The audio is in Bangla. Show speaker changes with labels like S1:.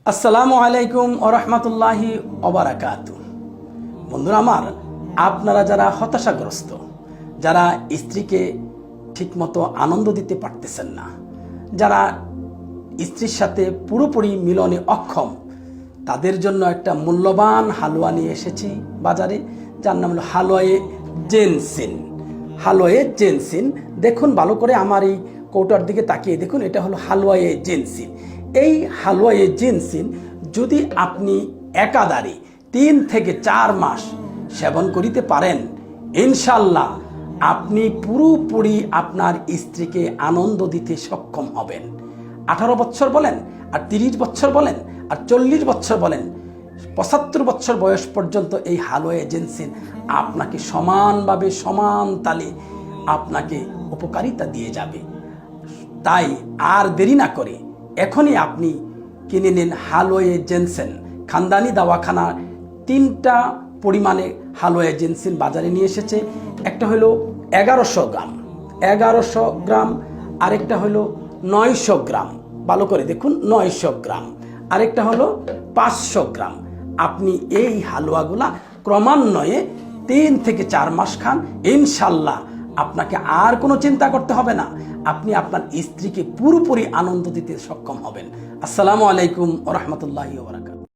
S1: আসসালামু আলাইকুম ওয়া রাহমাতুল্লাহি ওয়া বারাকাতুহু। বন্ধুরা আমার, আপনারা যারা হতাশাগ্রস্ত, যারা স্ত্রীকে ঠিকমতো আনন্দ দিতে পারতেছেন না, যারা স্ত্রীর সাথে পুরোপুরি মিলনে অক্ষম, তাদের জন্য একটা মূল্যবান হালুয়া নিয়ে এসেছি বাজারে, যার নাম হলো হালুয়ায়ে জেনসিন। হালুয়ায়ে জেনসিন, দেখুন ভালো করে আমার এই কৌটার দিকে তাকিয়ে দেখুন, এটা হলো হালুয়ায়ে জেনসিন। এই হালুয়ায়ে জেনসিন যদি আপনি একাধারে 3 থেকে 4 মাস সেবন করিতে পারেন, ইনশাল্লাহ আপনি পুরোপুরি আপনার স্ত্রীকে আনন্দ দিতে সক্ষম হবেন। 18 বছর বলেন, আর 30 বছর বলেন, আর 40 বছর বলেন, 75 বছর বয়স পর্যন্ত এই হালুয়ায়ে জেনসিন আপনাকে সমানভাবে সমান তালে আপনাকে উপকারিতা দিয়ে যাবে। তাই আর দেরি না করে এখনই আপনি কিনে নিন হালুয়ায়ে জেনসিন। খানদানি দাওয়াখানা 3টা পরিমাণে হালুয়ায়ে জেনসিন বাজারে নিয়ে এসেছে। একটা হলো 1100 গ্রাম, 1100 গ্রাম, আরেকটা হলো 900 গ্রাম, ভালো করে দেখুন 900 গ্রাম, আরেকটা হলো 500 গ্রাম। আপনি এই হালুয়াগুলা ক্রমান্বয়ে 3 থেকে 4 মাস খান, ইনশাল্লাহ আপনাকে আর কোনো চিন্তা করতে হবে না, আপনি আপনার স্ত্রীকে পুরোপুরি আনন্দ দিতে সক্ষম হবেন। আসসালামু আলাইকুম ওয়া রাহমাতুল্লাহি ওয়া বারাকাতুহু।